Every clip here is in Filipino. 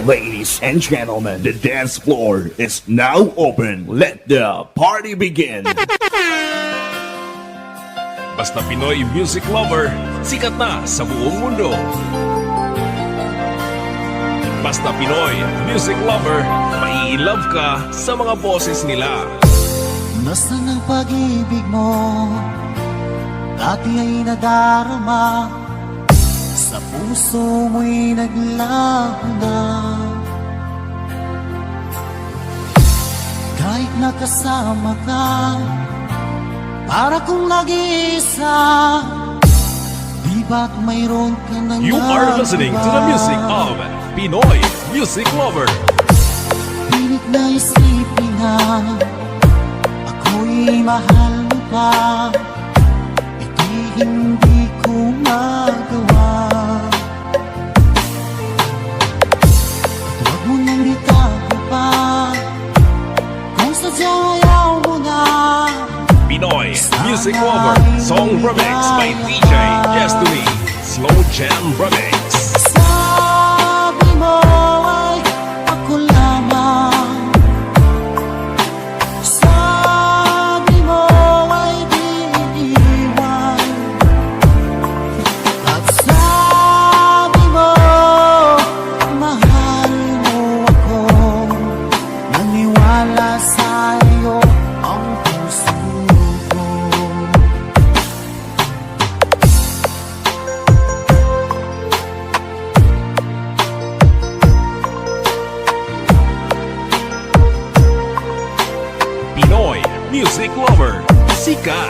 Ladies and gentlemen, the dance floor is now open. Let the party begin. Basta Pinoy music lover, sikat na sa buong mundo. Basta Pinoy music lover, mai-love ka sa mga boses nila. Nasaan ang pag-ibig mo? Dati ay nadarama, sa puso mo'y naglaho na. Kahit nakasama ka, para kong nag-iisa, di ba't mayroon ka nang You are listening to the music of Pinoy Music Lover. Pilit na isipin na ako'y mahal mo pa, ito'y hindi ko magawa. At huwag mo nang itago pa, kung sadyang ayaw mo na. Pinoy Music Lover, song remix by DJ Destiny, Slow Jam Remix. Sabi mo ay ako lamang, sabi mo ay di iiwan, at sabi mo mahal mo ako. Naniwala sa'yo ang puso ko. Pinoy Music Lover, sikat.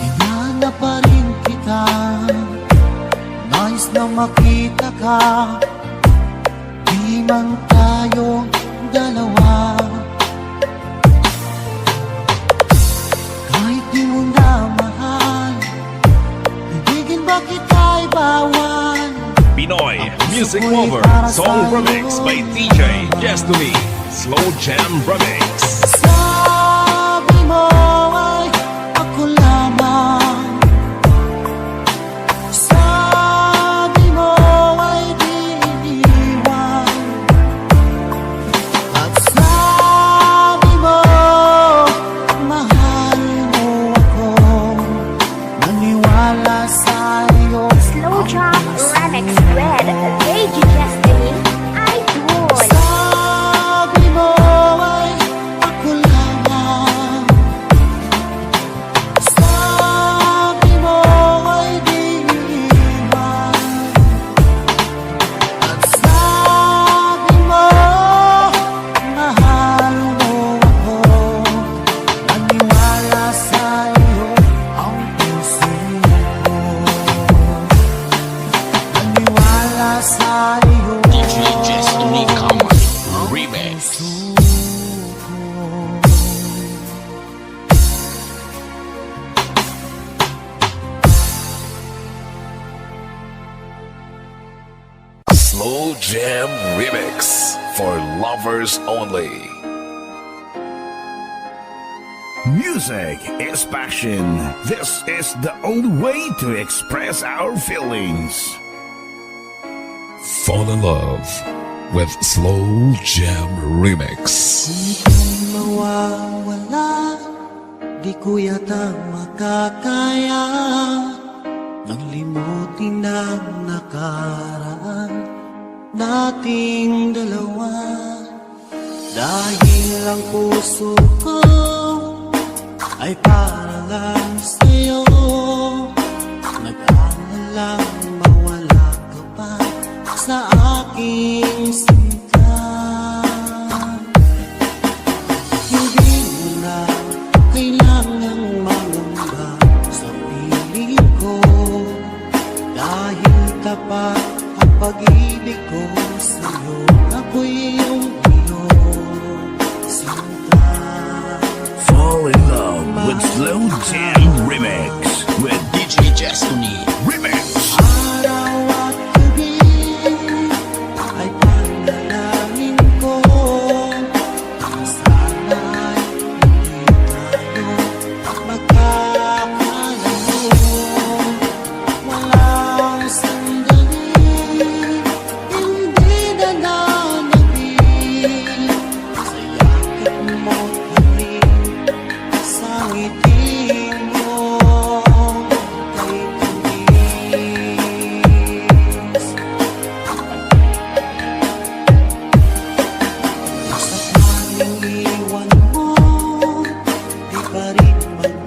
Hinahanap pa rin kita, nais na makita ka, di man tayo dalawa. Kahit di mo na mahal, ibigin ba kita'y bawal? Pinoy Music Lover, song remix by DJ Destiny, Slow Jam Remix. Sabi mo ay ako lamang, sabi mo ay di iiwan, at sabi mo mahal mo ako. Naniwala sa'yo Slow Jam Remix with DJ Destiny, Idol. sabi mo ay ako lamang, sabi mo ay di iiwan, at sabi mo mahal mo ako. Naniwala sa'yo ang puso ko. Naniwala sa'yo DJ Destiny Common Remix. Slow Jam Remix for lovers only. Music is passion. This is the only way to express our feelings. Fall in love with Slow Jam Remix. Di ko'y mawawala, di ko yata makakaya nang limutin ang nakaraan nating dalawa. Dahil ang puso ko ay para lang sa'yo, nag-aalalang mawala ka pa sa aking sinta. Hindi mo na kailangang mangamba sa piling ko, dahil tapat ang pag-ibig ko sa'yo. Ako'y iyong sinta. Fall in love with Slow Jam Remix with DJ Destiny Remix. Araw at gabi ay panalangin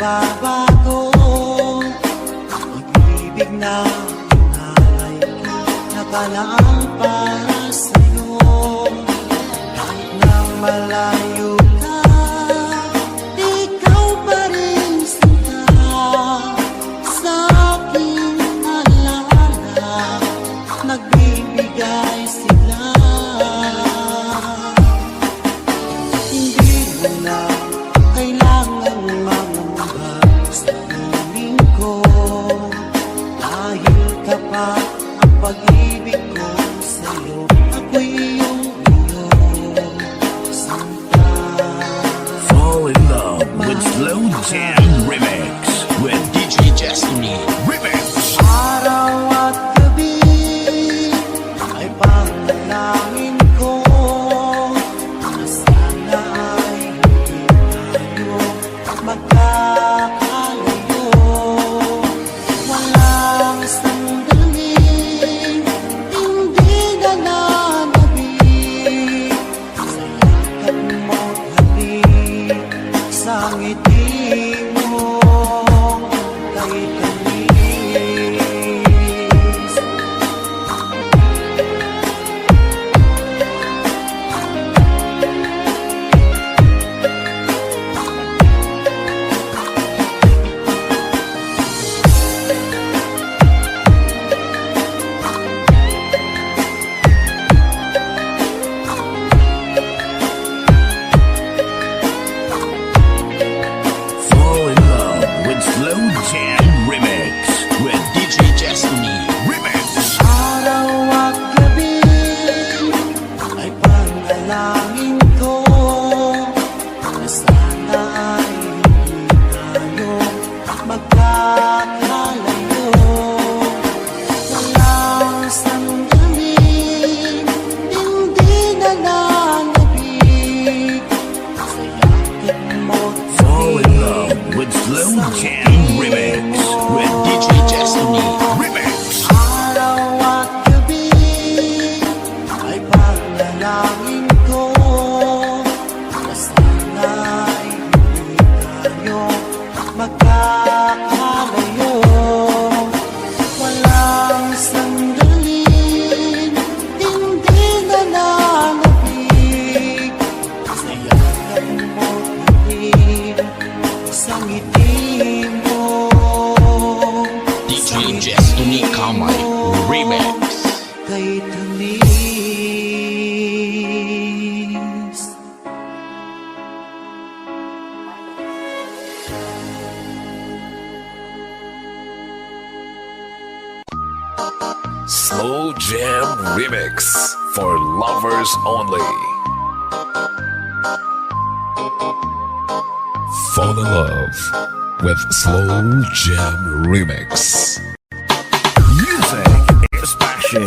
nagbabago. Pag-ibig na hinalay ko, nakalaan para sa'yo. Kahit na malayo ka, ikaw pa rin sinta sa aking alaala. Nagbibigay sila. Hindi mo na kailangang mangamba sa piling ko, dahil ka pa ang pag-ibig ko sa'yo. Ako'y iyong sinta. Fall in love with Slow Jam Remix with DJ Destiny. Remix. Araw at gabi ay panalangin ko na sana ay hindi tayo magkakalayo. Walang sandaling hindi na nanabig sa yakap mo't hatid, sa ngiti mong kay tamis. Fall in love with Slow Jam Remix with DJ Destiny. Remix. Araw at gabi ay panalangin ko na sana ay hindi tayo magkakalayo. Walang sandaling hindi na nanabig sa yakap mo't Fall in love with Slow Jam Remix with DJ Destiny. Remix. Araw at gabi ay panalangin ko na sana ay hindi tayo magkakalayo. Walang sandaling hindi na nanabig sa yakap mo't hatid, sa ngiti mo. DJ Destiny Kamay. Remix. Kay tamis. Slow Jam Remix for lovers only. Fall in love with Slow Jam Remix. Music is passion.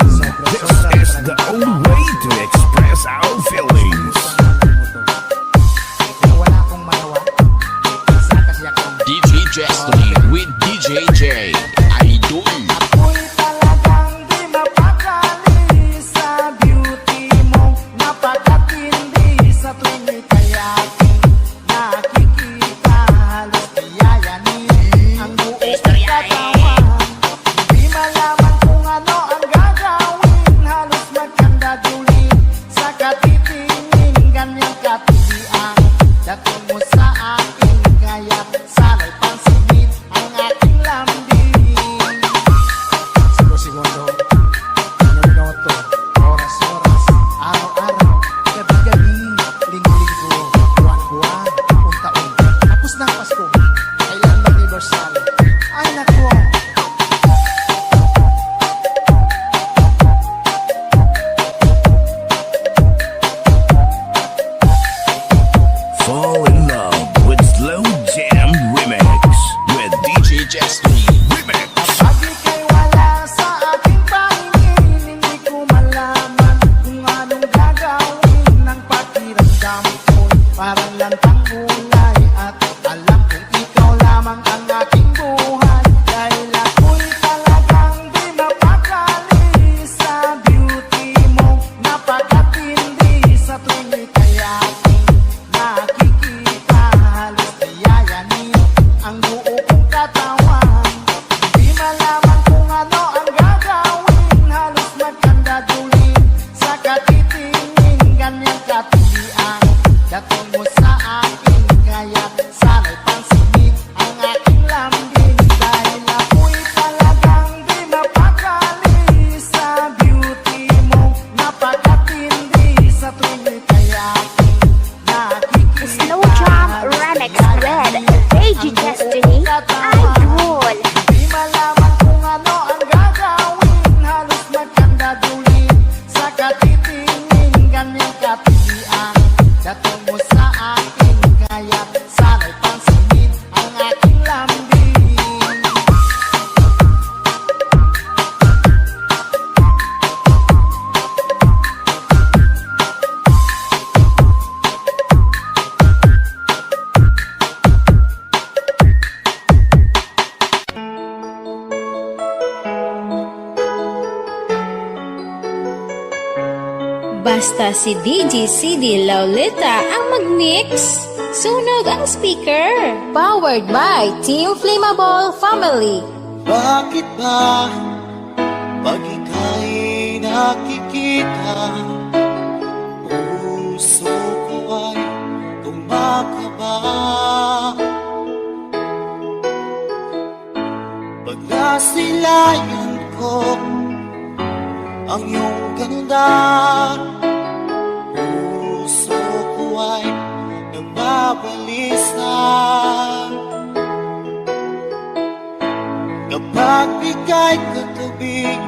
This is the only way to express our feelings. DJ Destiny with DJ J. Idol. Ako'y talagang di mapakali sa beauty mo, napakatindi sa tuwing ika'y aking nakikita. Halos iyayanin ang buong katawan katitingin, ganyang kapilian. Dating mo sa akin, kaya't sana'y pansinin ang aking lambing. Dahil ako'y talagang di mapakali sa beauty mo. Napakatindi sa tuwing kaya aking nakikita. Slow Jam Remix with DJ Destiny, Idol. Di malaman kung ano ang gagawin, halos magkandadulin sa katitingin, ganyang kapilian. Dating mo sa akin, kaya sana'y pansinin ang aking lambing. Basta si DJ CD Laulita ang mag-mix. Sunog ang speaker. Powered by Team Flammable Family. Bakit ba pag ika'y nakikita, puso ko ay kumakaba? Pag nasilayan ko ang iyong ganda, puso ko ay nagbabalisa. Kapag ika'y katabi,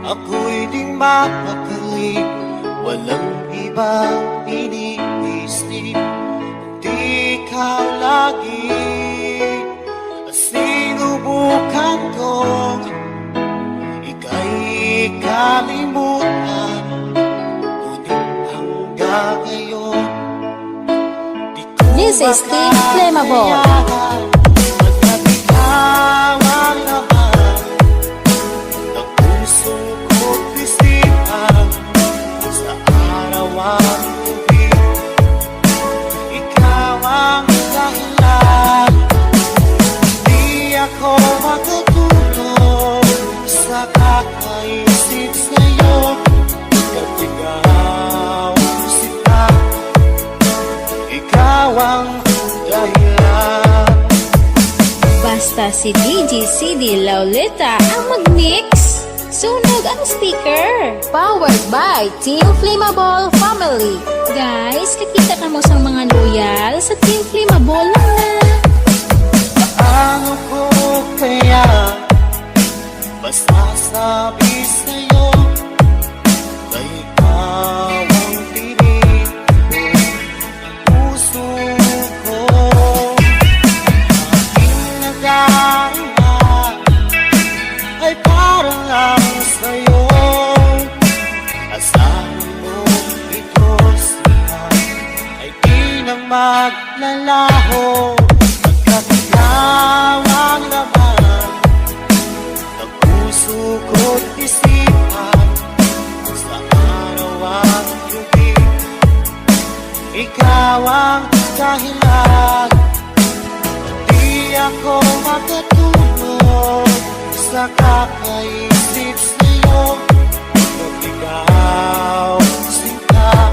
ako'y di mapakali. Walang ibang iniisip, kundi ikaw lagi. Sinubukan kong ika'y kalimutan, ngunit hanggang ngayon di ko This is Team Flammable. makayanan. Magkabiglaw ang laman ng puso ko't isipan sa araw at gabi. Ikaw ang dahilan, di ako makatulog sa kakaisip sa'yo. Kapigaw sita, ikaw ang dahilan. Basta si DJ CD Laulita ang mag-mix. Sunog ang speaker. Powered by Team Flammable Family. Guys, kakita ka mo sa mga loyal sa Team Flammable lang na. Paano ko kaya masasabi sa'yo na ikaw ang pinig ko, ang puso ko? Aking nag-aalala ay parang lang sa'yo. Asahan mo ito siya ay di na maglalaho. Magkakalaw ang laman ng puso ko't isipan sa araw at gabi. Ikaw ang dahilan, di ako makatulog sa kakaisip sa'yo. Kung ikaw sinta,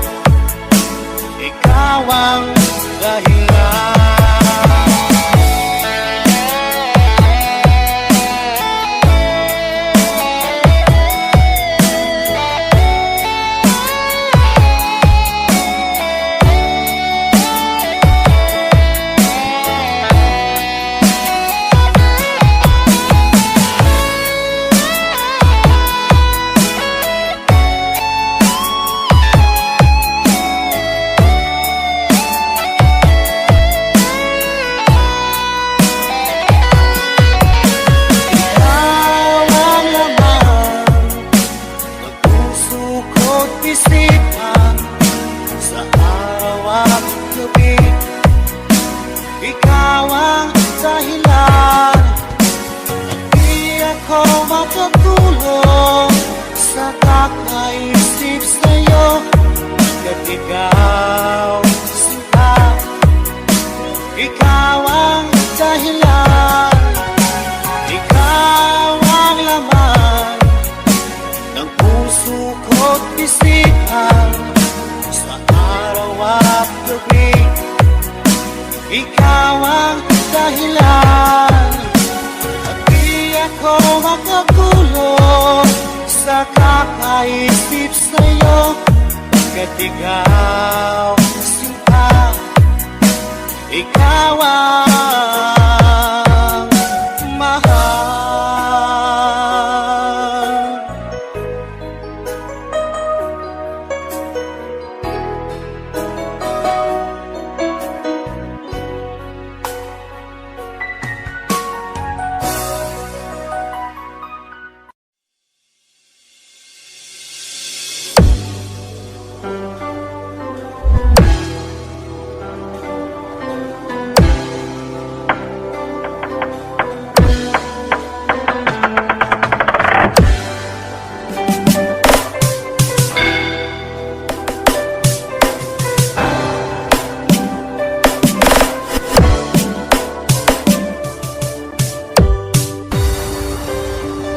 ikaw ang dahilan. Isipan sa araw at gabi. Ikaw ang dahilan, di ako makatulog sa kakaisip sa'yo. At ikaw sinta, ikaw ang dahilan, ikaw ang laman ng puso Bukod bisihan sa araw at gabi, ikaw ang dahilan at di ako makakulong sa kakaisip sa'yo. Pagkat ikaw, sinta, ikaw ang mahal.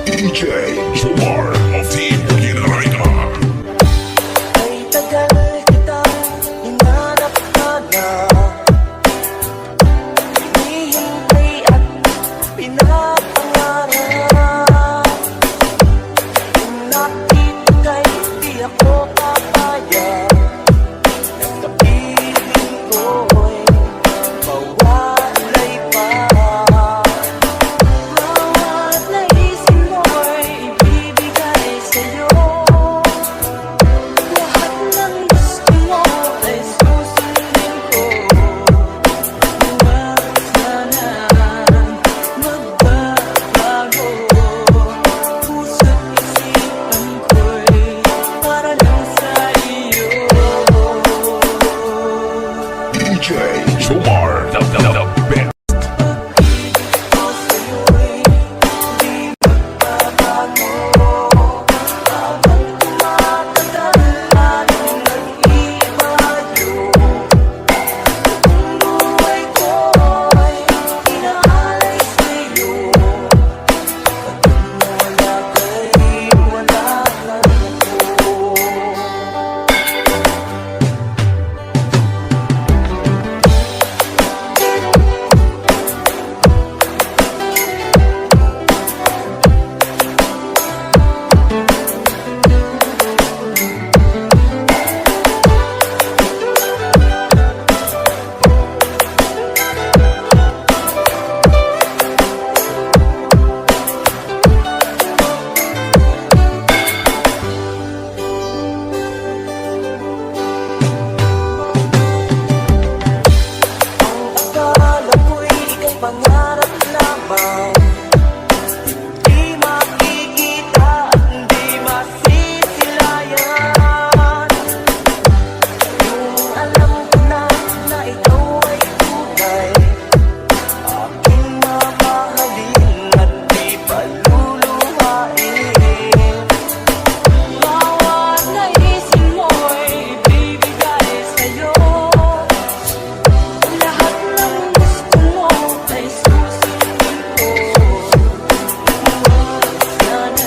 DJ Jomar of the Arena. Ay tagal kita hinanap ka na, hinihintay at pinapangarap. Kung nakita ka'y di ako papayag, nagkapiling ko'y mawalay pa. Bawat naisin mo'y ibibigay sa'yo, lahat ng gusto mo ay susundin ko. Huwag sana magbabago, puso't isipan ko'y para lang sa iyo. DJ Jomar, the best. Akala ko'y ika'y pangarap lamang, di makikita at di masisilayan. Yung alam ko na ikaw ay tunay, aking mamahalin at di paluluhain. Bawat naisin mo'y ibibigay sa'yo, lahat ng gusto mo ay susundin ko. Huwag sana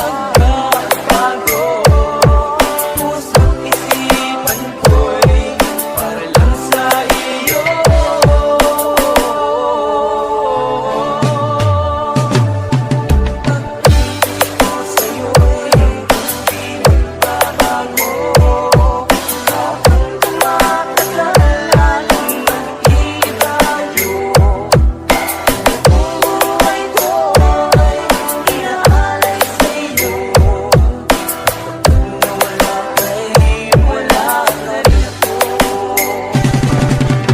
magbabago, puso't isipan ko'y para lang sa iyo. Pag-ibig ko sa'yo'y di magbabago, habang tumatagal lalong nag-ibayo. Ang buhay ko'y inaalay sa'yo, kapag nawala ka'y wala na rin ako.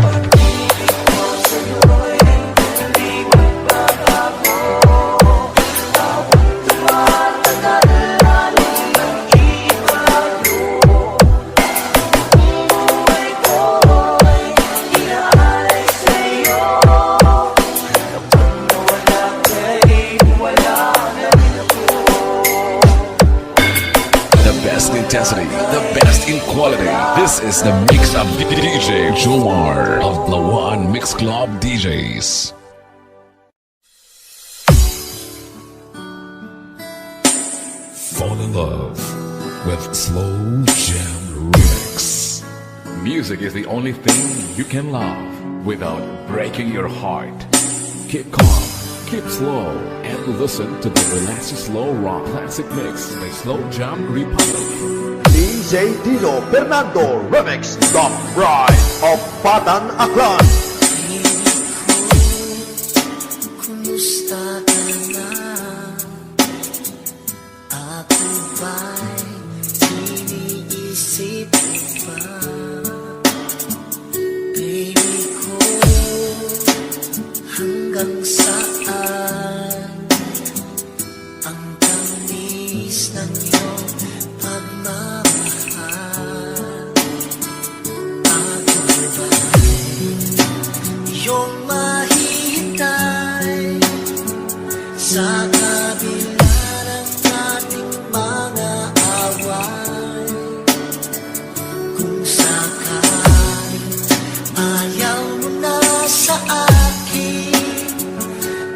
Pag-ibig ko sa'yo'y di magbabago, habang tumatagal lalong nag-ibayo. Ang buhay ko'y inaalay sa'yo, kapag nawala ka'y wala na rin ako. The best intensity, the best in quality. This is the mix of DJ Jomar of Lawan Mix Club DJs. Falling love with Slow Jam Remix. Music is the only thing you can love without breaking your heart. Keep calm, keep slow, and listen to the relaxing slow rock classic mix by Slow Jam Republic. DJ Dilo Fernando Remix, The Bride of Patan Aklan. Kumusta ka na? Ako ba'y iniisip pa? Baby ko, hanggang saan ang tamis ng iyong pagmamahal? Ako ba'y iyong mahihintay sa kabila ng ating mga away? Kung sakaling ayaw mo na sa akin,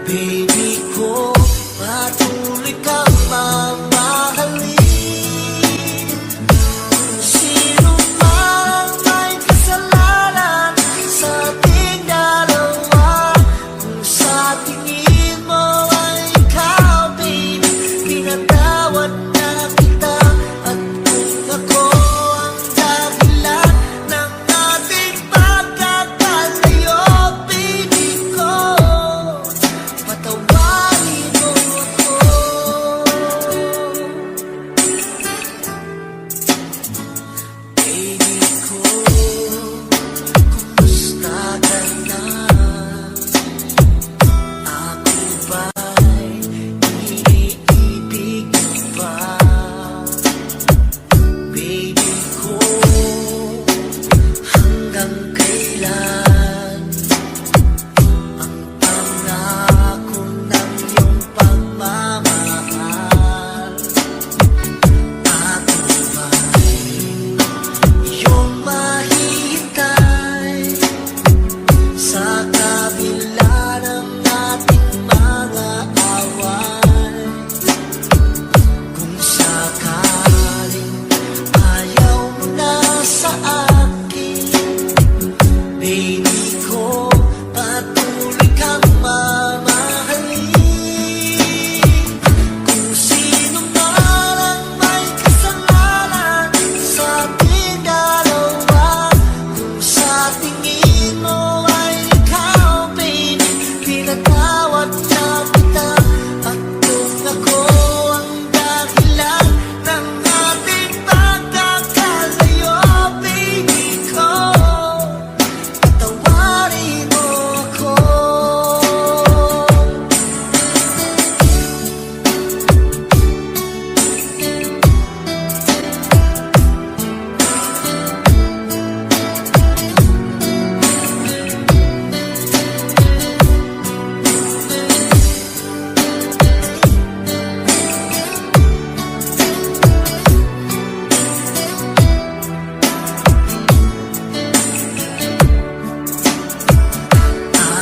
baby ko, patuloy kang mamahalin. Kung sino man may kasalanan sa ating dalawa, kung sa tingin mo ay ikaw, baby, pinatawad na kita. At kung ako ang dahilan ng ating pagkakalayo, baby ko, patawarin mo ako. Baby ko, kumusta ka na? Ako ba'y iniibig pa? Baby ko, hanggang kailan ang pangako ng iyong pagmamahal? Ako ba'y iyong mahihintay sa kabila ng ating mga away? Kung sakaling ayaw mo na sa akin, baby ko, patuloy kang mamahalin. Kung sino man ang may kasalanan sa ating dalawa, kung sa tingin mo ay ikaw, baby, pinatawad na kita. At kung ako ang dahilan ng ating pagkakalayo, baby ko, patawarin mo ako.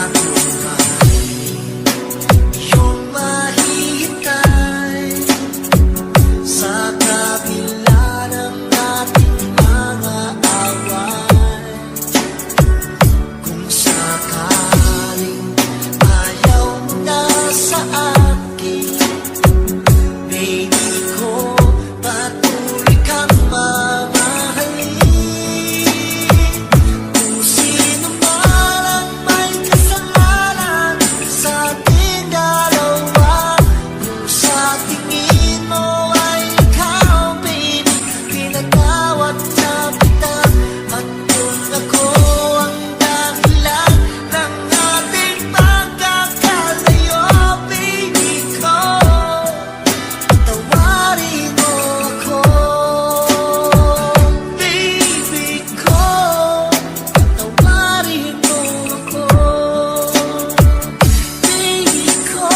Ako ba'y iyong mahihintay sa kabila ng ating mga away? Kung sakaling ayaw mo na sa akin, baby ko, patuloy kang mamahalin. Kung sino man ang may kasalanan sa ating dalawa, kung sa tingin mo ay ikaw, baby, pinatawad na kita. At kung ako ang dahilan ng ating pagkakalayo, baby ko, patawarin mo ako. Baby ko, patawarin mo ako. Baby ko,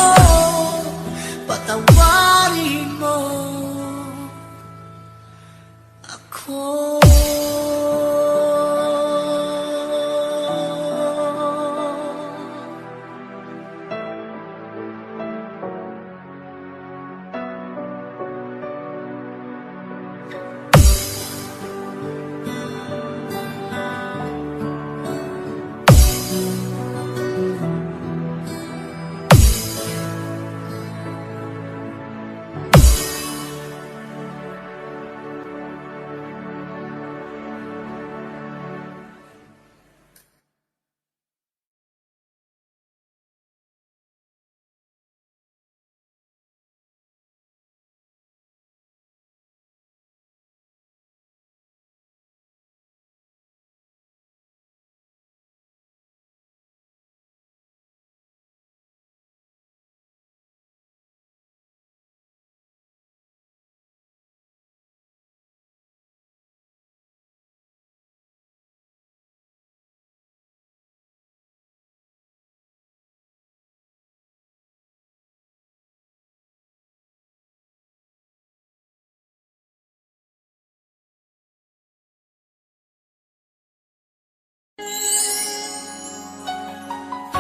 patawarin mo ako.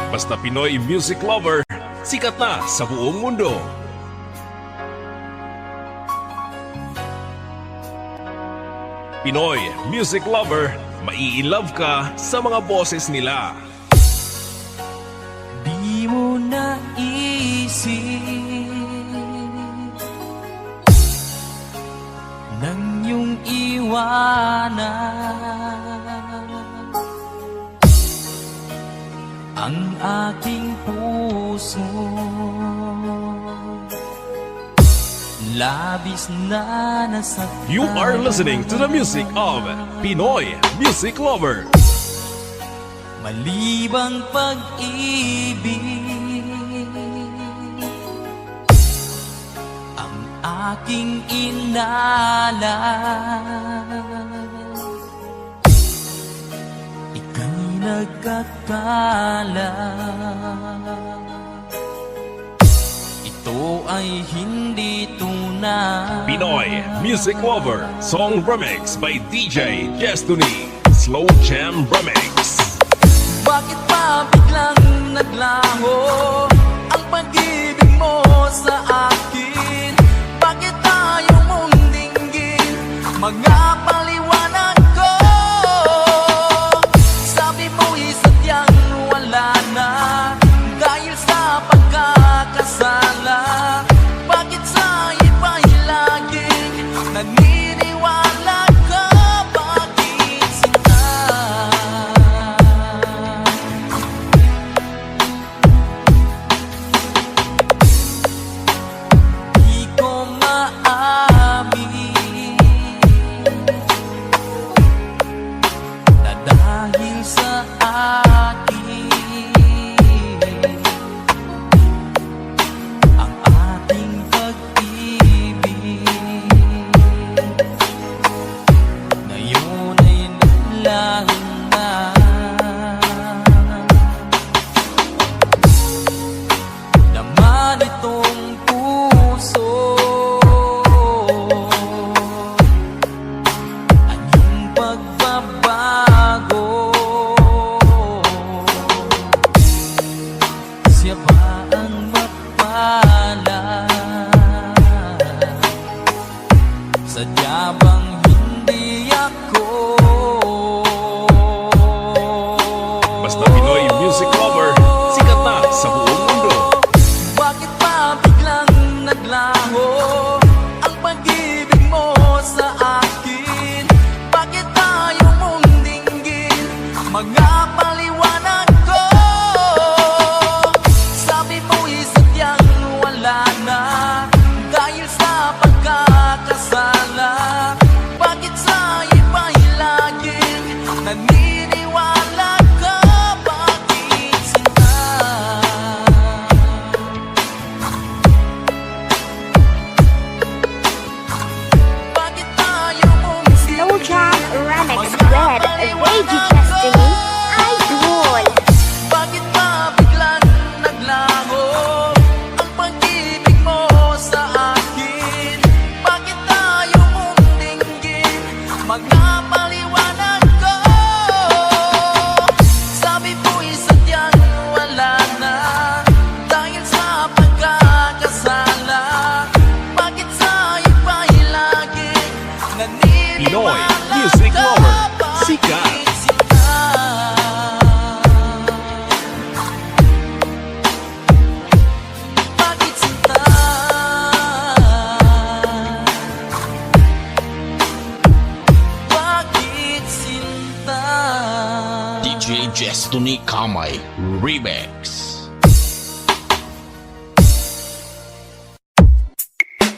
Basta Pinoy music lover, sikat na sa buong mundo. Pinoy music lover, mai-love ka sa mga boses nila. Di mo naisip nang iyong iwanan ang aking puso, labis na nasaktan. You are listening to the music of Pinoy music lover. Malibang pag-ibig ang aking inalan, ika'y nagkakala. Ito ay hindi tunay. Pinoy music lover, song remix by DJ Destiny, Slow Jam Remix. Bakit pa biglang naglaho ang pag-ibig mo sa akin? Bakit tayo mong dinggin mga paliwanag ko? Sabi mo'y sadyang wala na dahil sa pagkakasala. Bakit sa iba'y laging naniniwala ka? Bakit sinta? Di ko maamin na dahil sa akin ang ating pag-ibig ngayon ay naglaho na. Laman itong puso ang iyong pagbabago. Siya ba ang mapala? Sadya bang hindi ako? Basta Pinoy music lover, sikat na sa buong mundo. Bakit pa biglang naglaho ang pag-ibig mo sa akin? Bakit tayo mong dinggin mga paliwanag ko? Sabi mo'y sadyang wala na dahil sa pagkakasala. Bakit sa iba'y laging naniniwala ka? Bakit sinta? Bakit tayo mong Slow Jam Remix with AJ Destiny, Idol. Bakit pa biglang naglaho ang pag-ibig mo sa akin? Bakit tayo mong dinggin mga paliwanag ko? Sabi mo'y sadyang wala na dahil sa pagkakasala. Bakit sa iba'y laging Pinoy naniniwala music ka? lover, sikat. Bakit sinta? Bakit sinta? Bakit sinta? DJ Destiny Kamay Remix.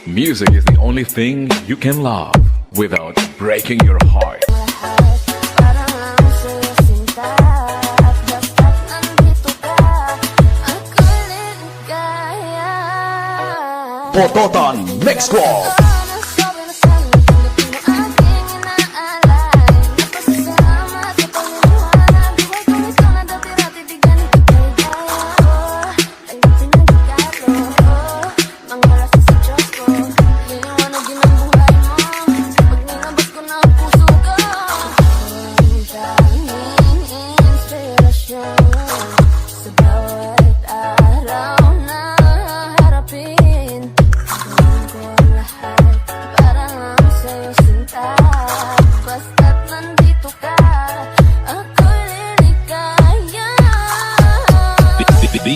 Music is the only thing you can love without breaking your heart. Parang lang sa'yo sinta. Basta't nandito ka, ako ligaya. Pototan Mix Club. Sobrang sa'yo, tanggapin mo aking inaalay. Napasasalamat sa panginiwanag. Buhay kong ikaw na dati-dati di ganito kagaya. Hanggang pinagkalo, mga oras sa Diyos ko. Liliwanag din ang buhay mo. Pag nilabas ko na ang puso ko, ang daming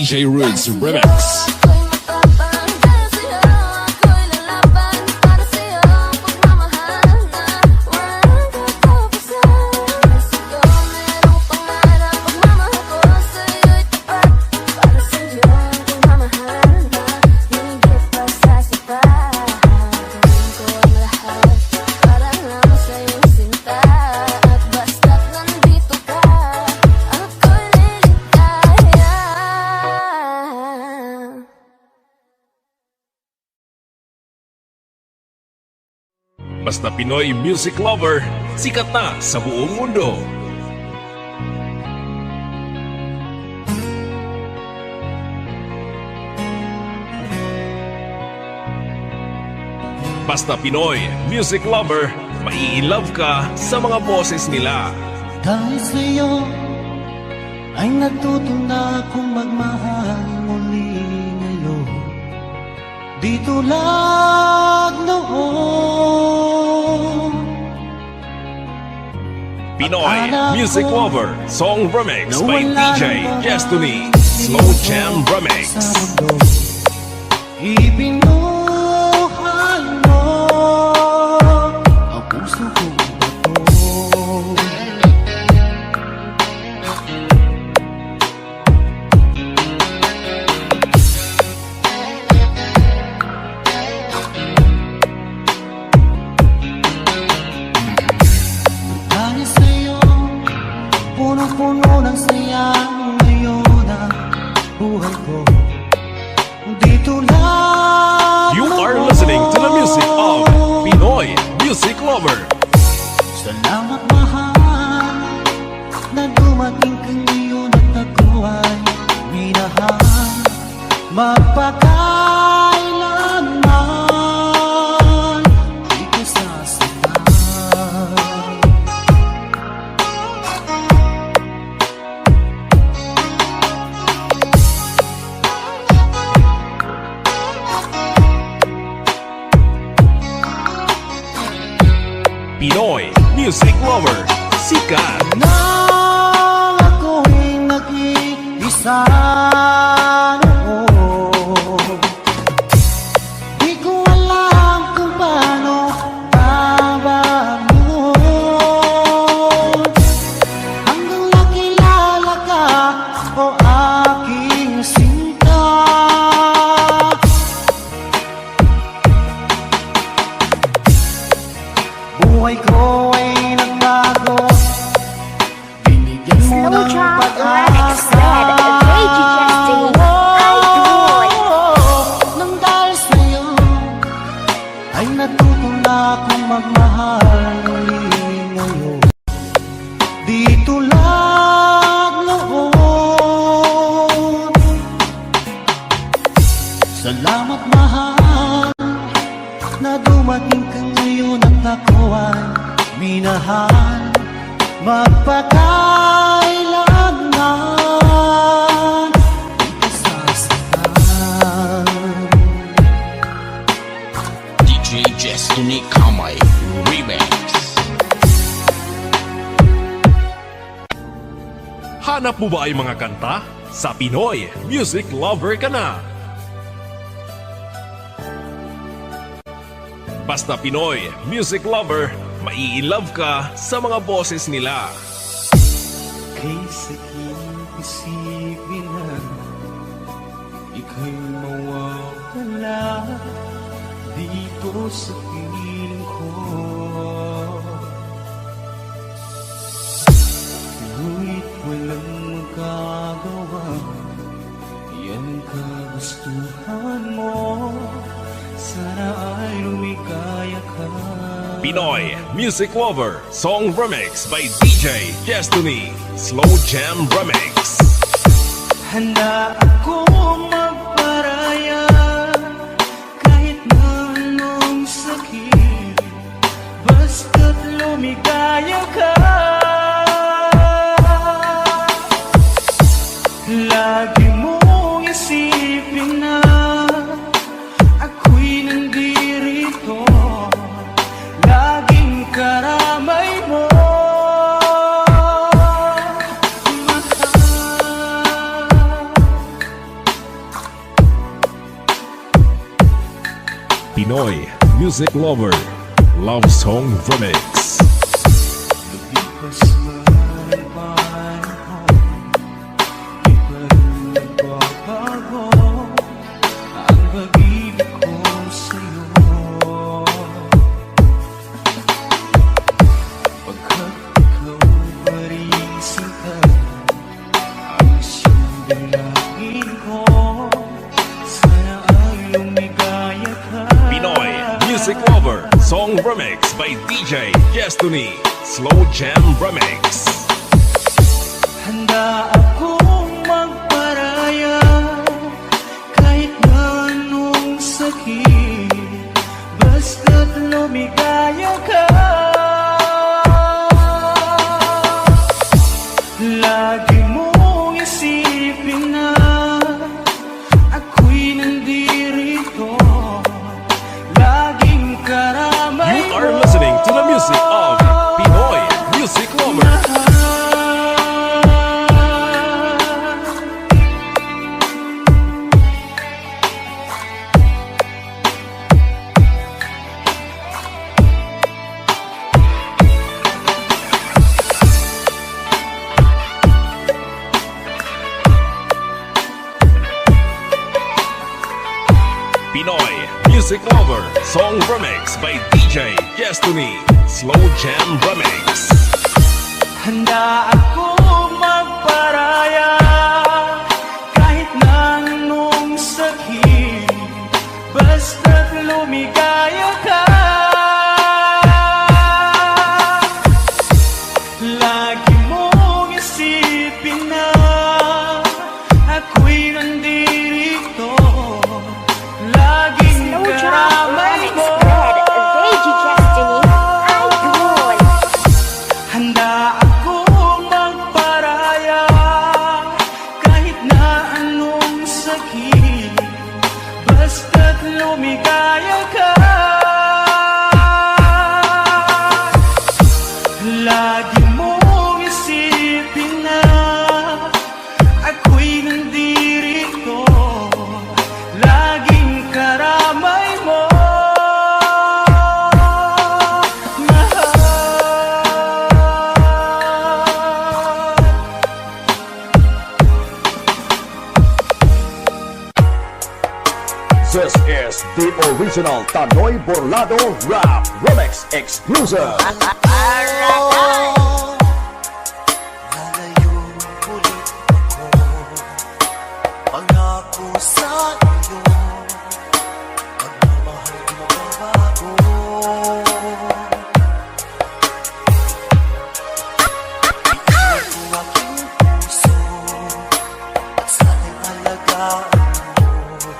DJ Roots Remix. Ako'y matapang dahil sa'yo, ako'y lalaban para sa'yo. Pagmamahal na walang katapusan. Sa'yo merong pangarap, pagmamahal ko sa'yo'y tapat. Para sa'yo ang pagmamahal na hindi pagsasapat. Gawin ko ang lahat para lang sa'yong sinta. At basta't nandito ka, ako'y liligaya. Basta Pinoy music lover, sikat na sa buong mundo. Basta Pinoy music lover, mai-love ka sa mga boses nila. Dahil sa'yo ay natuto na akong magmahal muli ngayon. Di tulad noon. Pinoy music lover, song remix by DJ Destiny, Slow Jam Remix. Ibinuhay mo ang puso kong bato. Dahil sa'yo, punong-puno ng saya ngayon ang buhay ko. Di tulad You are listening to the music of Pinoy music lover. Salamat mahal na dumating ka ngayon at ako ay minahal. Magpakailanman di ka sasaktan. Pinoy music lover, sikat. Nang ako'y nag-iisa noon, di ko alam kung paano babangon. Hanggang nakilala ka, o aking sinta. Buhay ko ay nagbago, binigyan mo Slow ng Jam Remix pag-asa. with DJ Destiny, Idol. Nang dahil sa'yo ay natuto na akong magmahal muli ngayon. Di tulad noon. Salamat mahal na dumating ka ngayon at ako ay minahal. Magpakailanman di ka sasaktan. DJ Destiny Kamay Remix. Hanap mo ba ay mga kanta? Sa Pinoy music lover ka na. Basta Pinoy music lover, mai-love ka sa mga boses nila. Kay sakit isipin na ika'y mawawala dito sa piling ko. Ngunit walang magagawa, yan kagustuhan mo. Sana ay lumikaya ka. Pinoy music lover, song remix by DJ Destiny, Slow Jam Remix. Handa ako magparaya kahit na anong sakit, basta't lumigaya ka. Lagi mong isipin na ako'y nandirito, laging karamay mo. Mahal, Pinoy Music Lover Love Song Remix. Lumipas man ang panahon, di pa rin nagbabago ang pag-ibig ko sa'yo. Pagkat ikaw pa rin sinta, ang siyang dalangin ko, sana ay lumigaya ka. Pinoy Music Lover Song Remix by DJ Destiny Slow Jam Remix. Handa akong magparaya kahit na anong sakit, basta't lumigaya ka. Lagi mong isipin na ako'y nandirito, laging karamay You are listening to the music of Pinoy Music Lover. Pinoy Music Lover Song Remix by DJ Destiny Slow Jam Remix. Handa akong magparaya kahit na anong sakit, basta't lumigaya ka. Lagi mong isipin na ako'y nandirito, laging No drama karamay remix mo. spread. DJ Destiny, idol. Handa akong magparaya kahit na anong sakit, basta't lumigaya ka. Lagi mong isipin na ako'y nandirito, laging karamay mo. This is the original Tanoy Borlado Rap Remix exclusive. Lalayo ulit ako, pangako sa iyo, pagmamahal di magbabago. Ikaw ko aking puso, at sana'y alagaan mo.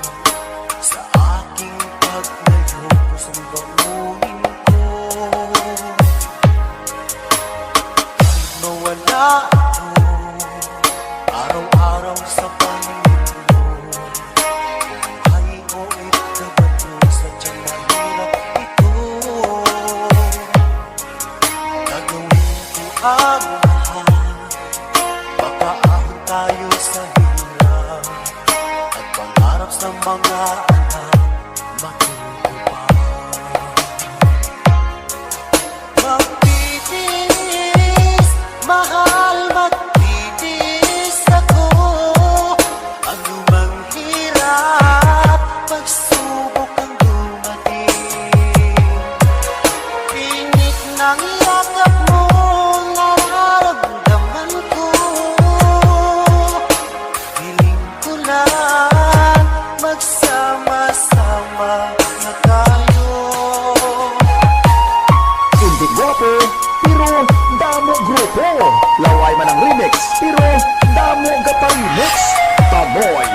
Sa aking paglayo, pusong bangunin ko. Kahit mawala ako, araw-araw sa pangingin mo. Buhay ko itabato, sadyang mahirap ito. Gagawin ko ang lahat, makaahon tayo sa hirap, at pangarap sa mga anak matutupad. Magtitiis, mahal, magtitiis ako. Anumang hirap, pagsubok ang dumating. Pinik ng yakap mo, nararamdaman ko. Piling ko lang, magsama-sama na tayo. Hindi guwapo, pero damo grupo. Laway man ang remix, pero damo remix. Tanoy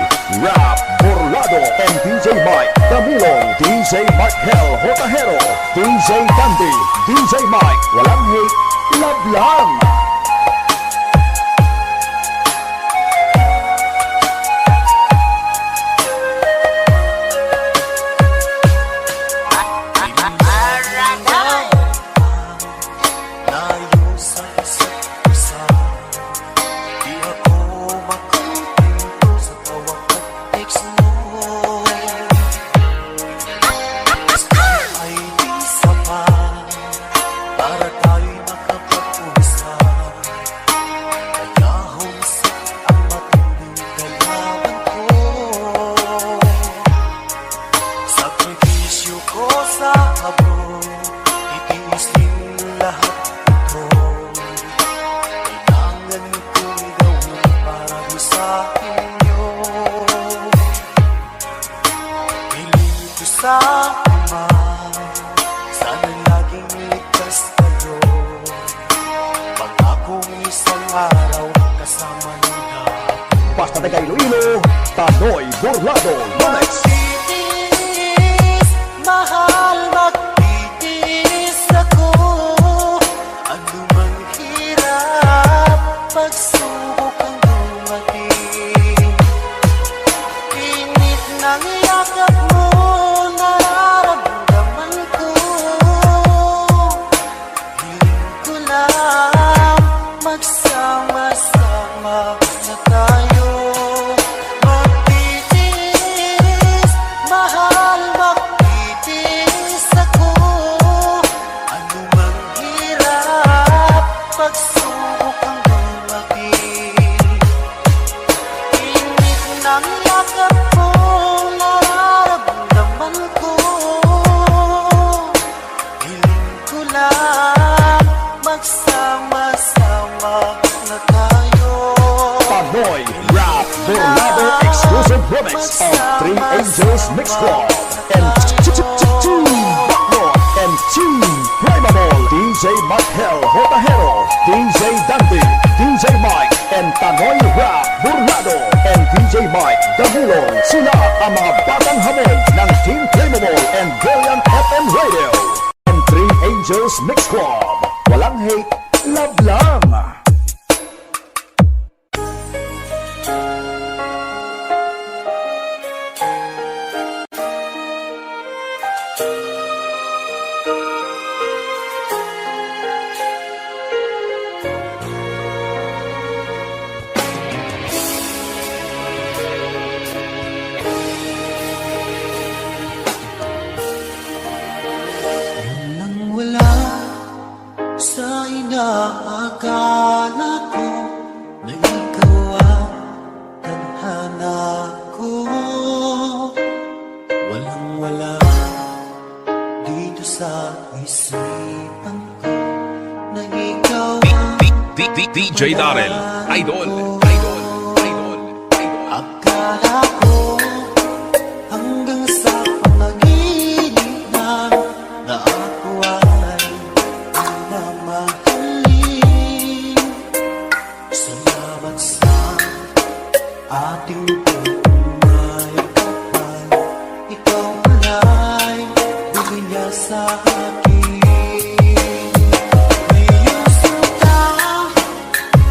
Rap Borlado and DJ Mike Camilong, DJ Mark Hell Hotahero, DJ Dandy, DJ Mike, walang hate, love lang. Layo sa isa't isa, di ako makontento sa tawag at text mo. lahat ito kailangan kong gawin para di sa inyo. Hiling ko sa Ama, sana laging ligtas kayo. Pangakong isang araw kasama nila. Basta taga Iloilo, Tanoy Burlado Romex. Magtitiis, mahal magtitiis ako. Ano mang hirap, pagsubok ang dumating. Init ng yakap mo, nararamdaman ko. Hiling ko lang, magsama-sama na tayo. Magtitiis, mahal magtitiis ako. Ano mang hirap, pagsubok ang dumating. Init ng yakap mo, nararamdaman ko. Hiling ko lang, magsama-sama na tayo. Tanoy Rap Burlado exclusive remix of Three Angels Mix Club and Backlot and Team Flammable. DJ Michael Hotahero, DJ Dante, DJ Mike and Tanoy Rap Burlado and DJ Mike Dagulong. Sila ang mga batang hamon ng Team Flammable and Brilliant FM Radio and Three Angels Mix Club. Walang hate, love lang. Nang wala sa inaakala ko na ikaw ang tadhana ko. Walang-wala dito sa isipan ko na ikaw ang DJ Darrell, idol. akala ko. Hanggang sa panaginip lang na ako ay mamahalin. Salamat sa ating pagmamay kapal. Ikaw ay bigyan sa akin. Ngayong sinta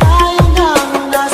tayo nang nasa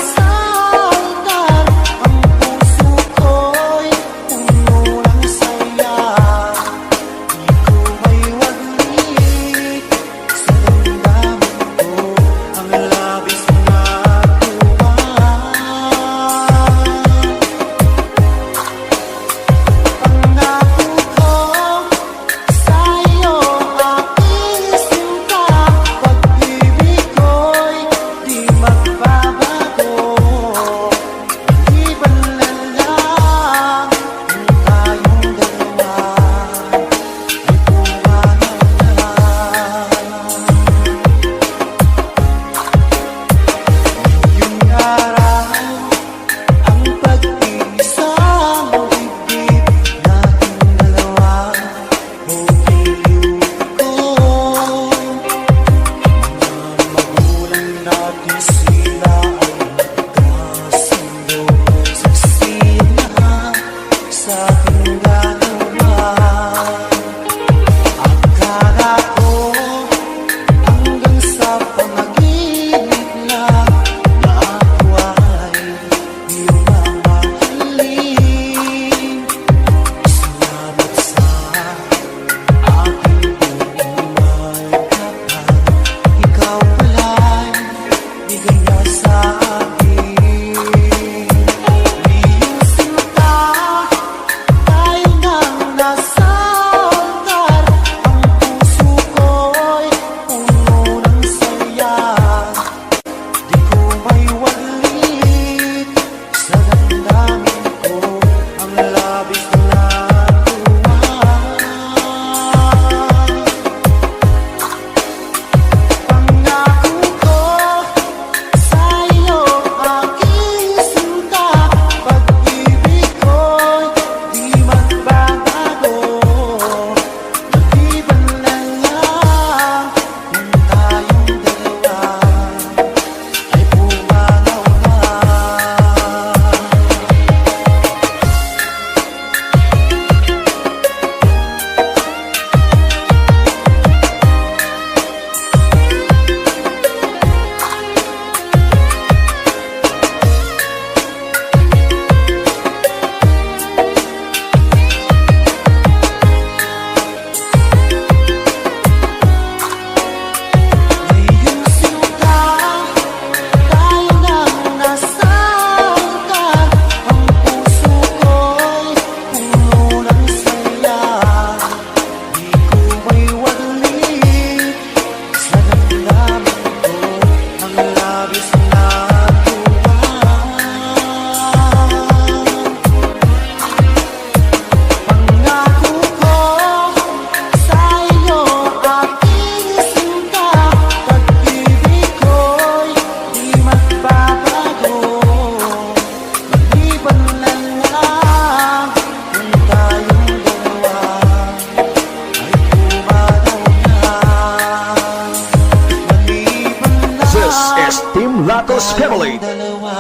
Latos Family. Dalawa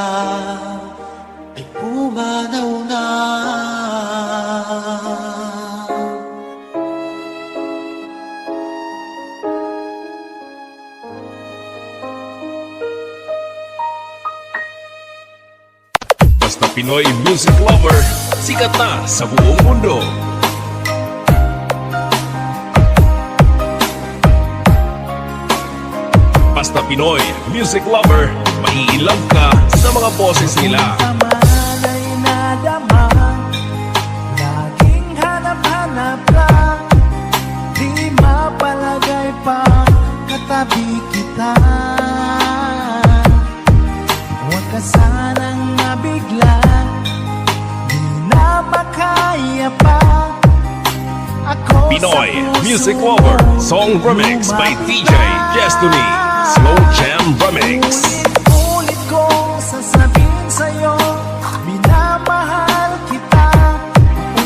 ay pumanaw na. Basta Pinoy music lover, sikat na sa buong mundo. Basta Pinoy music lover, maiilove ka sa mga boses nila. Kamalay na dama, laging hanap-hanap lang, di mapalagay pa katabi kita. Huwag ka sanang mabigla, di na makaya pa. Ako Pinoy sa puso music lover, song remix by DJ Destiny, Slow Jam Remix. Ulit kong sasabihin sa'yo, minamahal kita.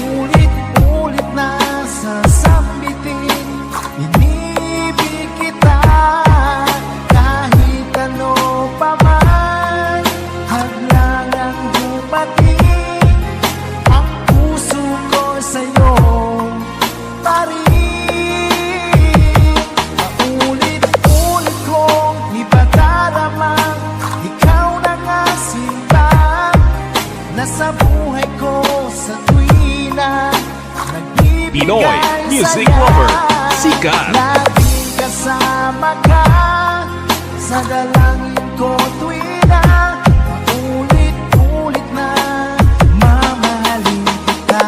Ulit-ulit na sasambitin, inibig kita. Kahit ano pa man, hadlang ang dumating. Ang puso ko sa'yo pa rin. Paulit-ulit kong ipadaramang ikaw na nga sinta. Nasa buhay ko sa tuwina, nagbibigay Pinoy music saya. lover, sikat. Laging kasama ka sa dalangin ko tuwina. Paulit-ulit na mamahalin kita.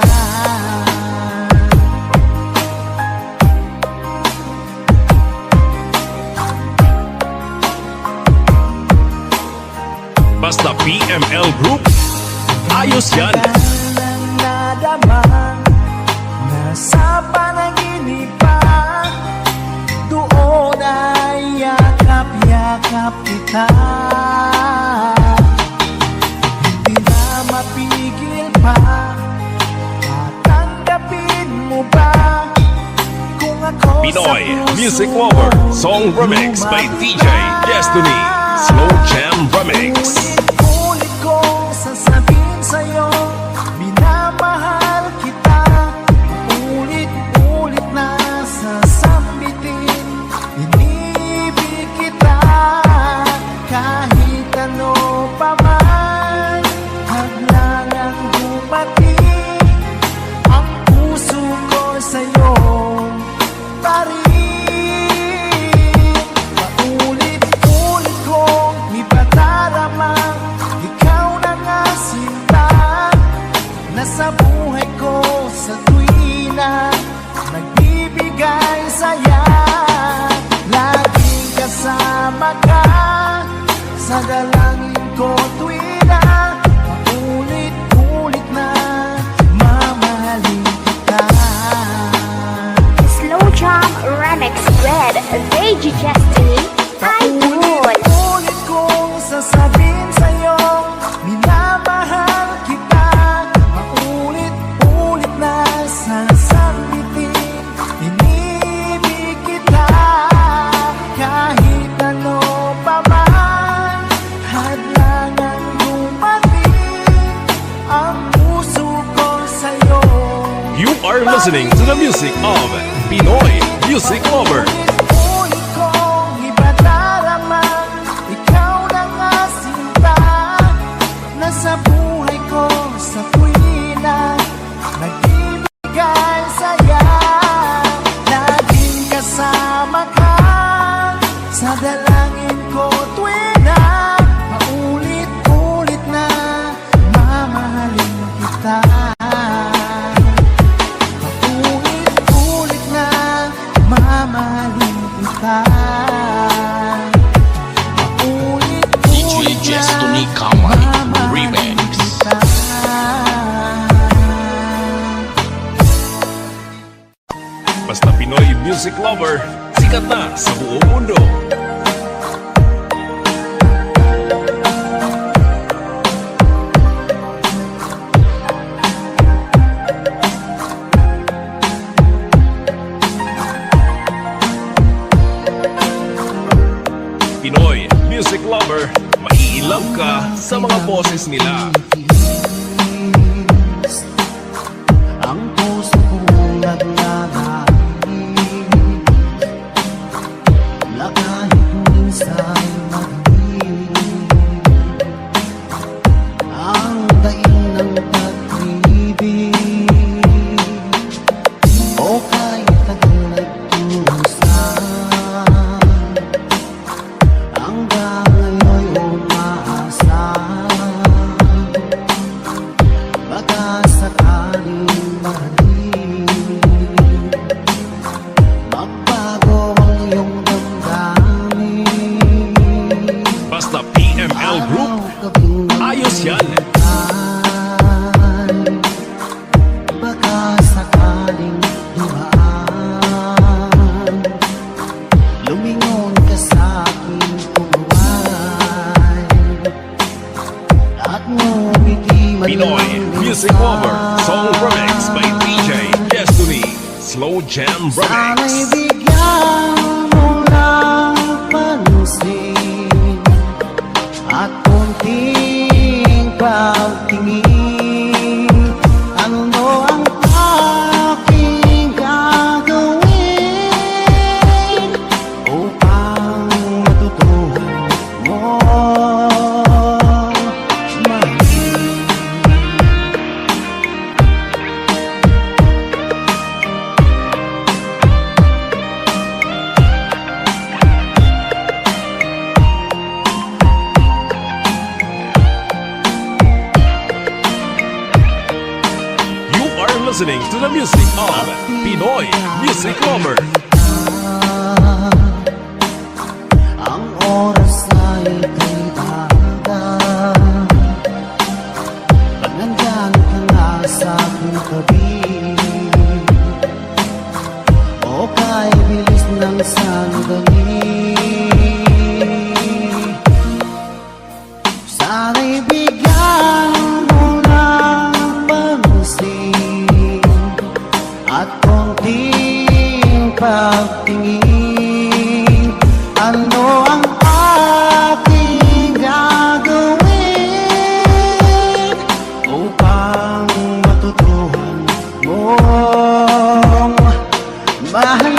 Basta PML Group, ayos yan. Nang nadama, nasa panaginip pa, doon ay yakap-yakap kita. Hindi na mapigil pa, tatanggapin mo ba kung ako Pinoy sa puso music lover, song remix by DJ Destiny, Slow Jam Remix. Ulit kong sasabihin sa'yo, minamahal kita. Ulit-ulit na sasambitin, inibig kita. Kahit ano pa man, hadlang ang dumating. Ang puso ko sa'yo pa rin. Paulit-ulit kong ipadaramang ikaw na nga sinta. Nasa buhay ko sa tuwina, nagbibigay saya. Laging kasama ka sa dalangin ko tuwina. Paulit-ulit na mamahalin kita. Slow Jam Remix with DJ Destiny, Idol. Ulit kong sasabihin sa'yo, minamahal kita. Paulit-ulit na sasambitin, inibig kita. Kahit ano pa man, hadlang ang dumating. Ang puso ko sa'yo. You are listening to the music of Pinoy music lover. Ulit kong ipadaramang ikaw na nga sinta. Nasa buhay ko sa tuwina, nagbibigay saya. Laging kasama ka sa dalangin ko tuwina. Paulit-ulit na mamahalin kita. Paulit-ulit na mamahalin kita. DJ Destiny Kamay Remix. Basta Pinoy music lover, sikat na sa buong mundo. Pinoy music lover, love ka sa mga boses nila. Ang puso kong naglalait na kahit minsan maging ang daing ng pag-ibig o kahit tagal nagturusan hanggang ngayon'y umaasa baka sakaling mahalin magbago ang iyong damdamin Basta PML Group, ayos yan. baka sakaling dumaan lumingon ka sa aking tuway at ngumiti man Pinoy lang Music Lover Song Remix by DJ Destiny Slow Jam sana'y Remix. bigyan mo ng pansin at konting pagtingin ano ang aking gagawin upang matutuhan mo mahalin. You are listening to the music of Pinoy Music Lover. Ang oras ay kay dagat pag nandyan ka na sa aking tabi o kay bilis ng sandali sana'y bigyan mo ng pansin at konting pagtingin ano ang aking gagawin upang matutuhan mong mahalin.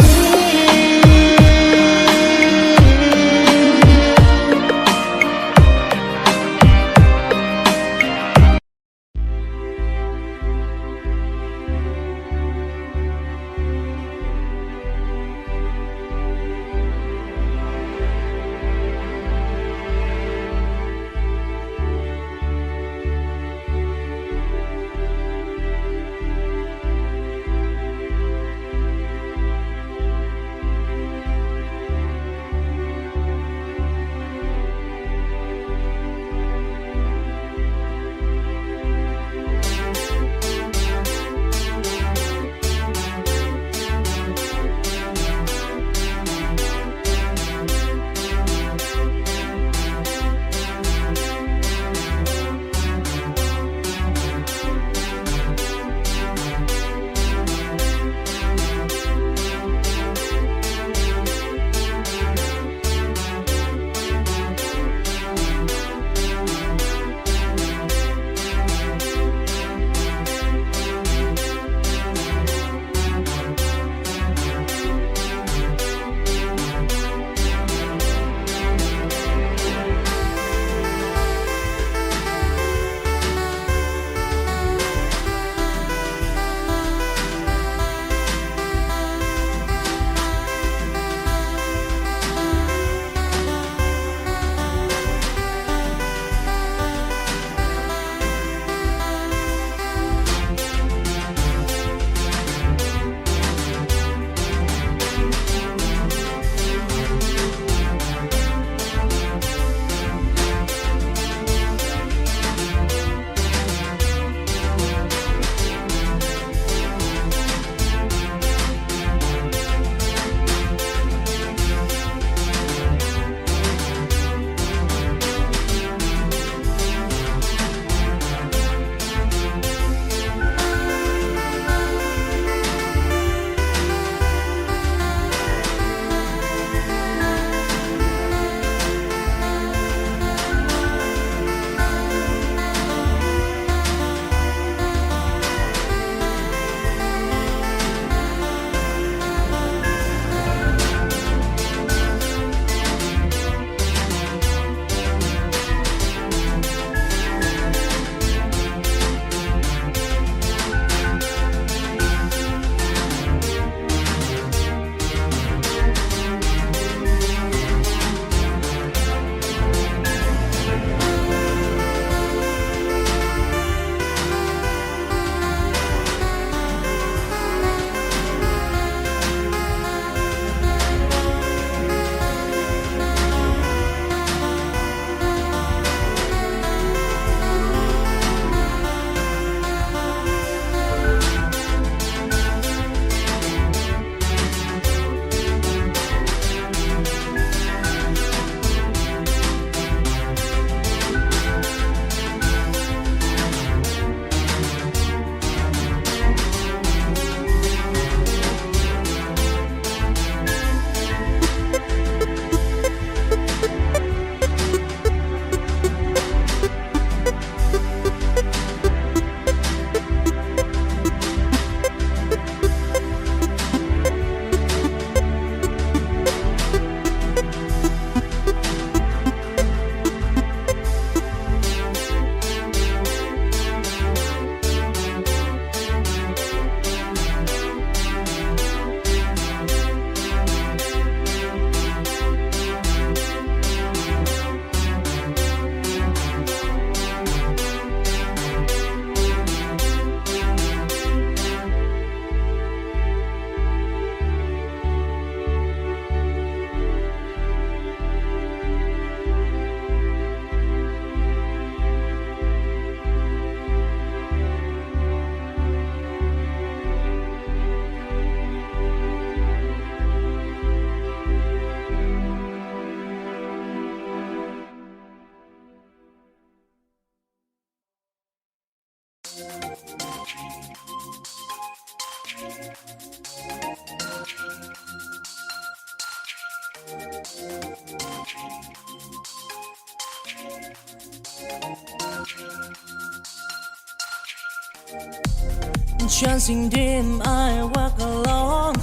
Chancing dim, I walk along.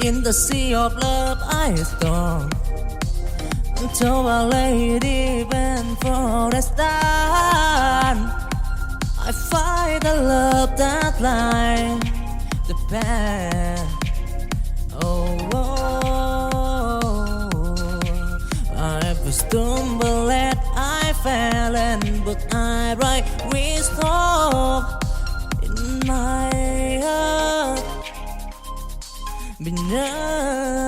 In the sea of love, I storm. Until our lady went for a stand. I find the love that lies the path. Oh, I stumbled and I fell, and but I right wisdom in my heart. But now